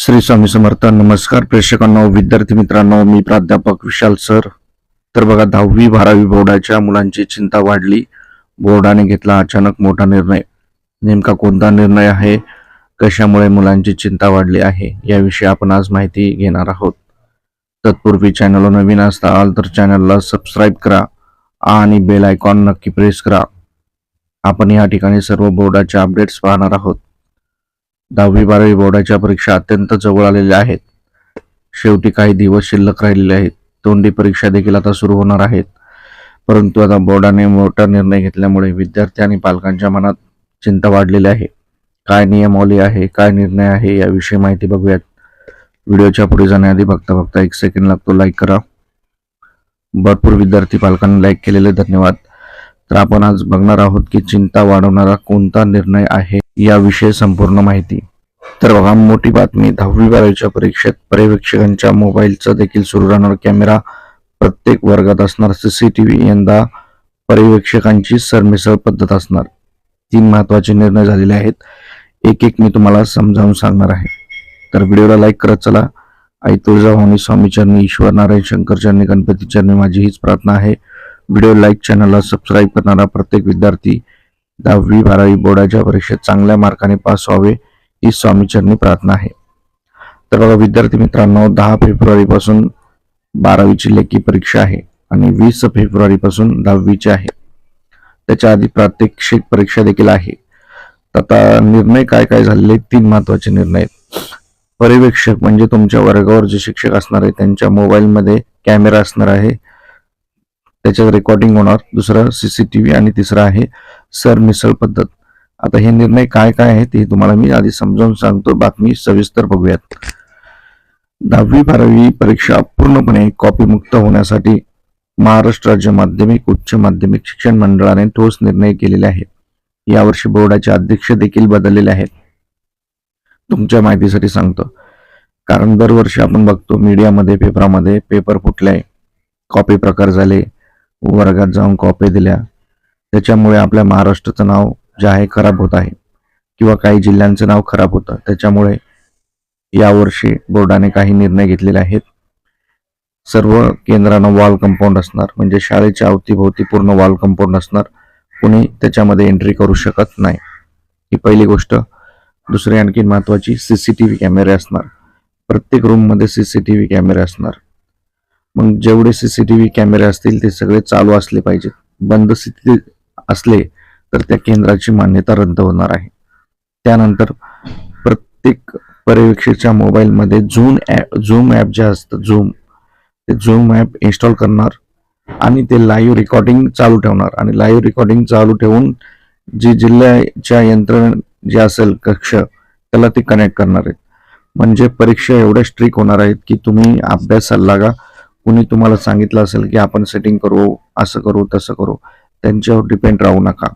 श्री स्वामी समर्थ. नमस्कार प्रेक्षकांनो, विद्यार्थी मित्रांनो, मी प्राध्यापक विशाल सर. तर बघा, 10वी-12वी बोर्डाच्या मुलांची चिंता वाढली. बोर्डाने घेतला अचानक मोठा निर्णय. नेमका कोणता निर्णय आहे, कशामुळे मुलांची चिंता वाढली आहे, याविषयी आपण आज माहिती घेणार आहोत. तत्पूर्वी चॅनलवर नवीन असाल तर चॅनलला सबस्क्राईब करा आणि बेल आयकॉन नक्की प्रेस करा. आपण या ठिकाणी सर्व बोर्डाचे अपडेट्स पाहणार आहोत. 10वी-12वी बोर्डाच्या परीक्षा अत्यंत जवळ आलेल्या आहेत. शेवटी काही दिवस शिल्लक राहिलेले आहेत. तोंडी परीक्षा देखील आता सुरू होणार आहेत. परंतु आता बोर्डाने मोठा निर्णय घेतल्यामुळे विद्यार्थी आणि पालकांच्या मनात चिंता वाढलेली आहे. काय नियमावली आहे, काय निर्णय आहे, याविषयी माहिती बघूयात. व्हिडिओच्या पुढे जाण्याआधी बघता एक सेकंड लागतो, लाईक करा. भरपूर विद्यार्थी पालकांनी लाईक केलेले धन्यवाद. तर आपण आज बघणार आहोत की चिंता वाढवणारा कोणता निर्णय आहे, याविषयी संपूर्ण माहिती. तर बघा, मोठी बातमी. 10वी-12वीच्या परीक्षेत पर्यवेक्षकांच्या मोबाईलचा देखील सुरू राहणार कॅमेरा. प्रत्येक वर्गात असणार सीसीटीव्ही. यंदा पर्यवेक्षकांची सरमिसळ पद्धत असणार. 3 महत्वाचे निर्णय झालेले आहेत. एक मी तुम्हाला समजावून सांगणार आहे. तर व्हिडिओला लाईक करत चला. आई तुळजाभवानी, स्वामी चरणी, ईश्वर नारायण, शंकर चरणी, गणपती चरणी माझी हीच प्रार्थना आहे. व्हिडिओ लाईक, चॅनलला सबस्क्राईब करणारा प्रत्येक विद्यार्थी 10वी-12वी बोर्डाच्या परीक्षेत चांगल्या मार्काने पास व्हावे, ही स्वामीचरणी प्रार्थना आहे. तर बघा विद्यार्थी मित्रांनो, 10 फेब्रुवारी पासून 12वीची लेखी परीक्षा आहे आणि 20 फेब्रुवारी पासून 10वीची आहे. त्याच्या आधी प्रात्यक्षिक परीक्षा देखील आहे. आता निर्णय काय काय झालेले, 3 महत्वाचे निर्णय आहेत. पर्यवेक्षक म्हणजे तुमच्या वर्गावर जे शिक्षक असणार आहे त्यांच्या मोबाईलमध्ये कॅमेरा असणार आहे, त्याच्यात रेकॉर्डिंग होणार. दुसरं सीसीटीव्ही आणि तिसरं आहे सरमिसळ पद्धत. आता हे निर्णय काय काय आहेत ते तुम्हाला मी आधी समजावून सांगतो, बातमी सविस्तर बघूयात. 10वी-12वी परीक्षा पूर्णपणे कॉपीमुक्त होण्यासाठी महाराष्ट्र राज्य माध्यमिक उच्च माध्यमिक शिक्षण मंडळाने ठोस निर्णय केलेले आहेत. यावर्षी बोर्डाचे अध्यक्ष देखील बदललेले आहेत. तुमच्या माहितीसाठी सांगतो, कारण दरवर्षी आपण बघतो मीडियामध्ये, पेपरामध्ये पेपर फुटले, कॉपी प्रकार झाले, वर्गात जाऊन कॉपी दिल्या, त्याच्यामुळे आपल्या महाराष्ट्राचं नाव जे आहे खराब होत आहे किंवा काही जिल्ह्यांचं नाव खराब होतं. त्याच्यामुळे यावर्षी बोर्डाने काही निर्णय घेतलेले आहेत. सर्व केंद्रांना वॉल कंपाऊंड असणार, म्हणजे शाळेच्या अवतीभोवती पूर्ण वॉल कंपाऊंड असणार. कोणी त्याच्यामध्ये एंट्री करू शकत नाही, ही पहिली गोष्ट. दुसरी आणखी महत्वाची, सीसीटीव्ही कॅमेरे असणार. प्रत्येक रूम मध्ये सीसीटीव्ही कॅमेरे असणार. मग जेवढे सीसीटीव्ही कॅमेरे असतील ते सगळे चालू असले पाहिजेत. बंद स्थितीत असले तर त्या केंद्राची मान्यता रद्द होणार आहे. त्यानंतर प्रत्येक पर्यवेक्षकाच्या मोबाईलमध्ये झूम ॲप जे असतं, ते झूम ॲप इन्स्टॉल करणार आणि ते लाईव्ह रेकॉर्डिंग चालू ठेवणार. आणि लाईव्ह रेकॉर्डिंग चालू ठेवून जी जिल्ह्याच्या यंत्रणा जे असेल कक्ष, त्याला ते कनेक्ट करणार आहेत. म्हणजे परीक्षा एवढ्या स्ट्रिक्ट होणार आहेत की तुम्ही अभ्यासाला लागा. कुणी तुम्हाला सांगितलं असेल की आपण सेटिंग करू, असं करू, तसं करू, त्यांच्यावर डिपेंड राहू नका.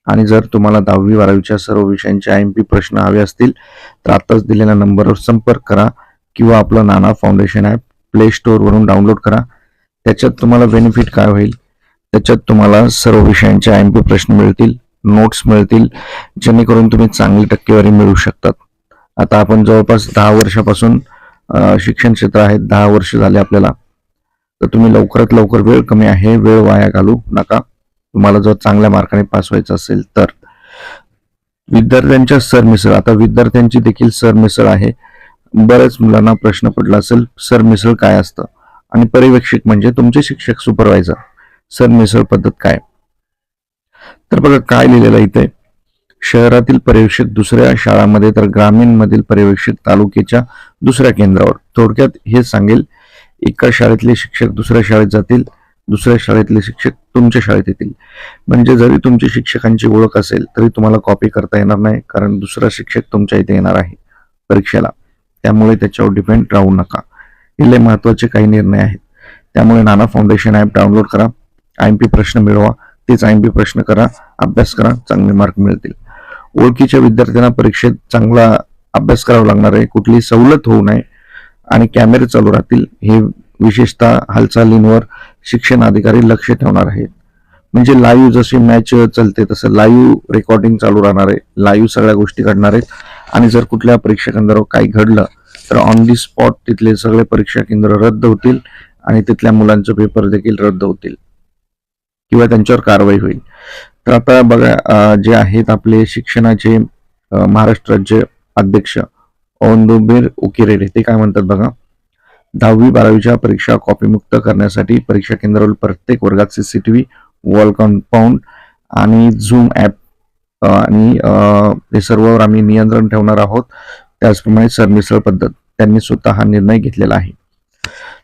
आणि जर तुम्हाला 10वी-12वीच्या सर्व विषयांचे IMP प्रश्न हवे असतील तर आताच दिलेल्या नंबरवर संपर्क करा किंवा आपलं नाना फाउंडेशन ॲप प्ले स्टोअरवरून डाउनलोड करा. त्याच्यात तुम्हाला बेनिफिट काय होईल, त्याच्यात तुम्हाला सर्व विषयांचे IMP प्रश्न मिळतील, नोट्स मिळतील, जेणेकरून तुम्ही चांगली टक्केवारी मिळवू शकतात. आता आपण जवळपास 10 वर्षापासून शिक्षण क्षेत्र आहे, 10 वर्ष झाले आपल्याला. तर तुम्ही लवकरात लवकर, वेळ कमी आहे, वेळ वाया घालू नका. तुम्हाला जर चांगल्या मार्काने पास व्हायचं असेल तर. विद्यार्थ्यांच्या सरमिसळ. आता विद्यार्थ्यांची देखील सरमिसळ आहे. बऱ्याच मुलांना प्रश्न पडला असेल, सरमिसळ काय असतं आणि पर्यवेक्षक म्हणजे तुमचे शिक्षक, सुपरवायझर, सरमिसळ पद्धत काय. तर बघा काय लिहिलेलं इथे, शहरातील पर्यवेक्षक दुसऱ्या शाळांमध्ये तर ग्रामीण मधील पर्यवेक्षक तालुक्याच्या दुसऱ्या केंद्रावर. थोडक्यात हे सांगेल, एका शाळेतले शिक्षक दुसऱ्या शाळेत जातील, दुसऱ्या शाळेतले शिक्षक तुमच्या शाळेत येतील. म्हणजे जरी तुमच्या शिक्षकांची ओळख असेल तरी तुम्हाला कॉपी करता येणार नाही, कारण दुसरा शिक्षक तुमच्या इथे येणार आहे परीक्षेला. त्यामुळे त्याच्यावर डिपेंड राहू नका. हे लय महत्वाचे काही निर्णय आहेत. त्यामुळे नाना फाउंडेशन ॲप डाउनलोड करा, IMP प्रश्न मिळवा, तेच IMP प्रश्न करा, अभ्यास करा, चांगले मार्क मिळतील. ओळखीच्या विद्यार्थ्यांना परीक्षेत चांगला अभ्यास करावा लागणार आहे, कुठली सवलत होऊ नये आणि कॅमेरे चालू राहतील. हे विशेषतः हालचालींवर शिक्षण अधिकारी लक्ष ठेवणार आहेत. म्हणजे लाईव्ह जशी मॅच चालते तसं लाईव्ह रेकॉर्डिंग चालू राहणार आहे, लाईव्ह सगळ्या गोष्टी घडणार आहेत. आणि जर कुठल्या परीक्षकांबरोबर काही घडलं तर ऑन दी स्पॉट तिथले सगळे परीक्षा केंद्र रद्द होतील आणि तिथल्या मुलांचे पेपर देखील रद्द होतील किंवा त्यांच्यावर कारवाई होईल. तर आता बघा, जे आहेत आपले शिक्षणाचे महाराष्ट्र राज्य अध्यक्ष औदुंबर उकेरे ते काय म्हणतात बघा. 10वी-12वीच्या परीक्षा कॉपीमुक्त करण्यासाठी परीक्षा केंद्रावर प्रत्येक वर्गात सीसीटीव्ही, वॉल कंपाऊंड आणि झूम ॲप आणि हे सर्ववर आम्ही नियंत्रण ठेवणार आहोत. त्याचप्रमाणे सरमिसळ पद्धत त्यांनी स्वतः हा निर्णय घेतलेला आहे.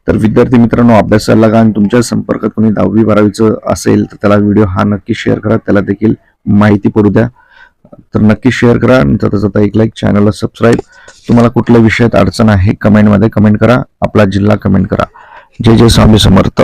तर विद्यार्थी मित्रांनो, अभ्यासाला लागा आणि तुमच्या संपर्कात कोणी 10वी-12वीचं असेल तर त्याला व्हिडिओ हा नक्की शेअर करा, त्याला देखील माहिती पडू द्या. तर नक्की शेअर करा आणि जाता एक लाईक, चॅनलला सबस्क्राईब. तुम्हाला कुठल्या विषयात अडचण आहे कमेंटमध्ये कमेंट करा, आपला जिल्हा कमेंट करा. जय जय स्वामी समर्थ.